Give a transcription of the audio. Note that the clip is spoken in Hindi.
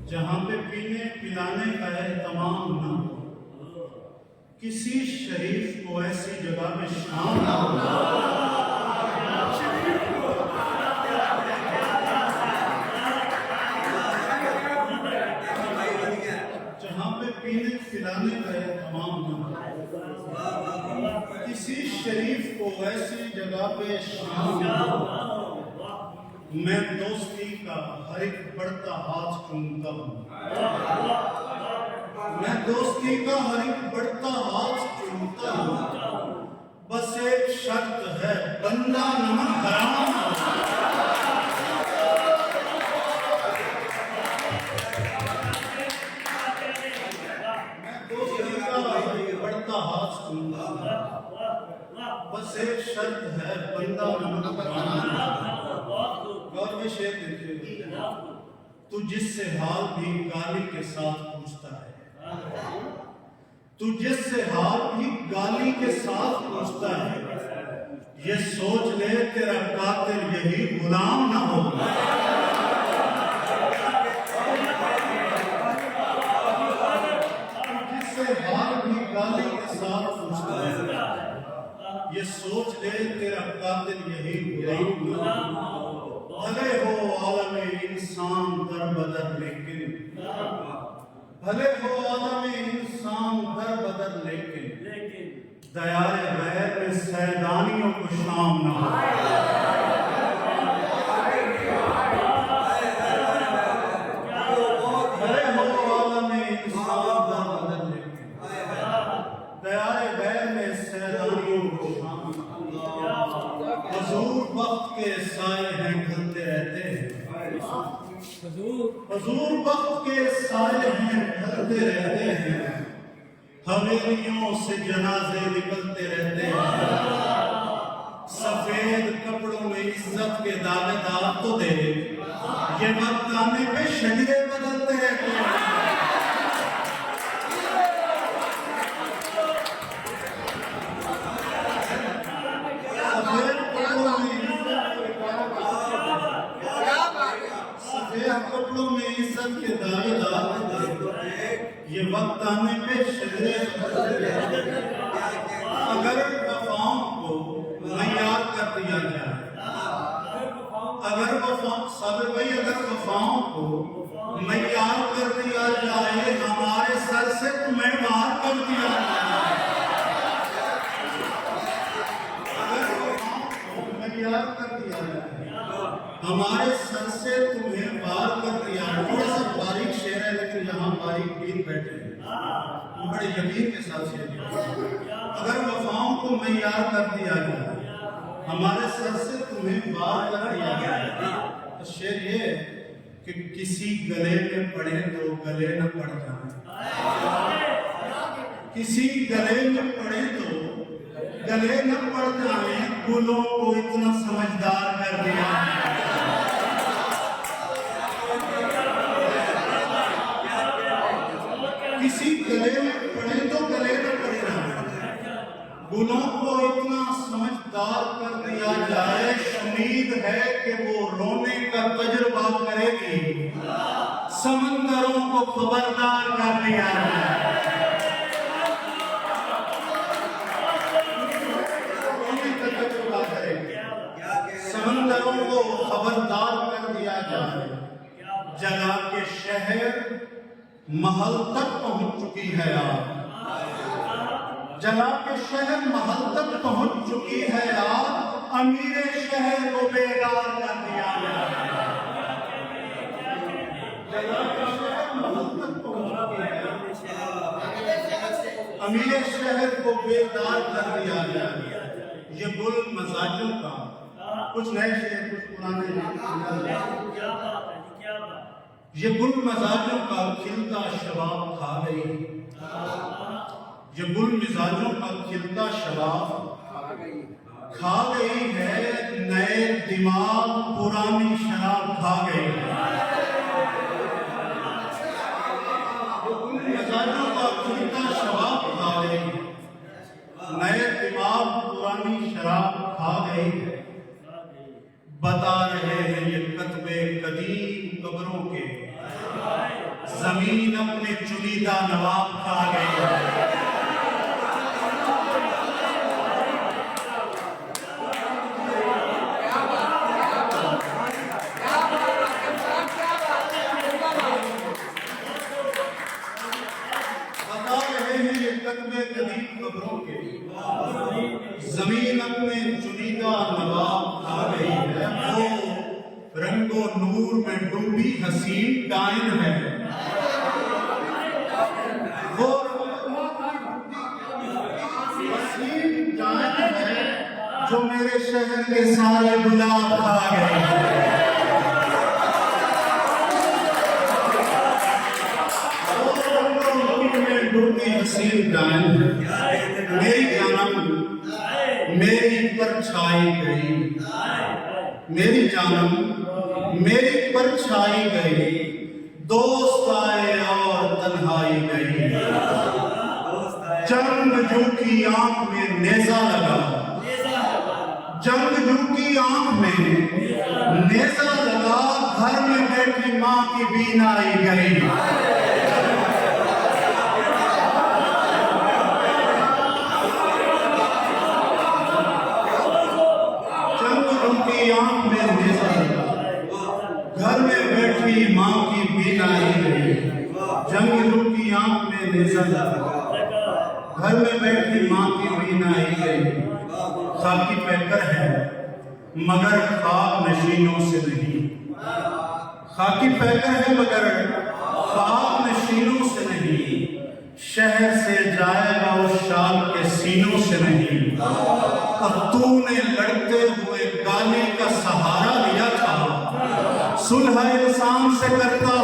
जहाँ पे पीने पिलाने का एहतमाम ना हो, किसी शरीफ को ऐसी जगह में शाम ना हो जहाँ पे पीने पिलाने का एहतमाम ना हो, किसी शरीफ को ऐसी जगह पे शाम ना हो। मैं दोस्ती का हर एक बढ़ता हाथ चूमता हूँ, मैं दोस्ती का हर एक बढ़ता हाथ चूमता हूँ। बस एक शर्त है, बंदा नमक हराम ना हो। मैं दोस्ती का हर एक बढ़ता हाथ चूमता हूँ, बस एक शर्त है, बंदा नमक हराम ना हो। और में शेर देखिए, तू जिससे हाल भी गाली के साथ पूछता है, तू जिससे हाल भी गाली के साथ पूछता है, ये सोच ले तेरा कातिल यही गुलाम ना हो। तू जिससे हाल भी गाली के साथ पूछता है, ये सोच ले तेरा कातिल यही गुलाम ना हो। भले हो आलम इंसान दर बदर लेकिन, भले हो आलम इंसान दर बदर लेकिन, दयाए गैर में सैदानियों को शाम ना हो। भले हो आलम इंसान दर बदर लेकिन, दयाए गैर में सैदानियों को शाम ना हो। हुजूर वक्त के साए हैं ढलते रहते हैं, हुजूर वक्त के साए हैं ढलते रहते हैं, हवेलियों से जनाजे निकलते रहते हैं। सफेद कपड़ों में इज्जत के दावेदार तो दे, ये वक्त आने पे शरीरे बदलते रहते हैं। कपड़ों में इज्जत के दावेदार, ये वक्त आने पे शरीरे अगर वफाओं को मयार कर दिया जाए, अगर अगर वफाओं को मयार कर दिया जाए, हमारे सर से तुम्हें मार कर दिया जाए। अगर वफाओं को मयार कर दिया जाए, हमारे सर से तुम्हें वार कर दिया। थोड़ा सा बारीक शेर है, लेकिन यहाँ बारीक पीर बैठे हैं, बड़े यकीन के साथ शेर। अगर वफाओं को मयार कर दिया जाए, हमारे सर से तुम्हें वार कर दिया जाए, तो शेर ये कि किसी गले में पड़े तो गले न पड़ जाए, किसी गले में पड़े तो गले न पड़ जाए, गुलों को इतना समझदार कर दिया। किसी गले में पड़े तो गले में पड़े ना, गुलों को इतना समझदार कर दिया जाए। उम्मीद है कि वो रोने का तजुर्बा करेगी, समंदरों को खबरदार कर दिया जाए। रोने का तजुर्बा करेगी, समंदरों को खबरदार कर दिया जाए। जला के शहर महल तक पहुंच चुकी है आग, जला के शहर महल तक पहुंच चुकी है आग, अमीर शहर को बेगार कर दिया गया। जला के शहर महल तक पहुंच चुकी है, अमीर शहर को बेदार कर दिया गया। ये गुल मजाजों का, कुछ नए शेर कुछ पुराने, ये गुल मजाजों का खिलता शबाब खा गई, ये गुल मिजाजों का खिलता शबाब खा गई है, नए दिमाग पुरानी शराब खा गई। गुल मिजाजों का खिलता शबाब खा गई, नए दिमाग पुरानी शराब खा गई। बता रहे हैं ये कतबे कदीम कब्रों के, जमीन अपने चुनीदा नवाब खा गई। बता रहे हैं ये कतबे कदीम खबरों के, जमीन अपने चुनीदा नवाब खा गई है। वो रंगो नूर में डूबी हसीन डाइन है। वो हसीन डाइन है जो मेरे शहर के सारे गुलाब खा गई। डूबी हसीन डाइन है। मेरी जानम मेरी परछाई गई, मेरी जानम मेरी परछाई गई। दोस्त आए और तन्हाई गई। जंगजू की आंख में नेजा लगा, जंगजू की आंख में नेजा लगा। घर में बैठी माँ की बीनाई गई। आंख में नेजा लगा, घर में बैठी माँ की बीनाई गई। जंगलू की आंख में नेजा लगा, घर में बैठी माँ की बीनाई गई। खाकी पैकर है मगर खाक नशीनों से नहीं, खाकी पैकर है मगर खाक नशीनों से नहीं। शहर से जाएगा उस शाल के सीनों से नहीं। और तूने लड़ते हुए गाली का सहारा लिया था, सुलह इंसान से करता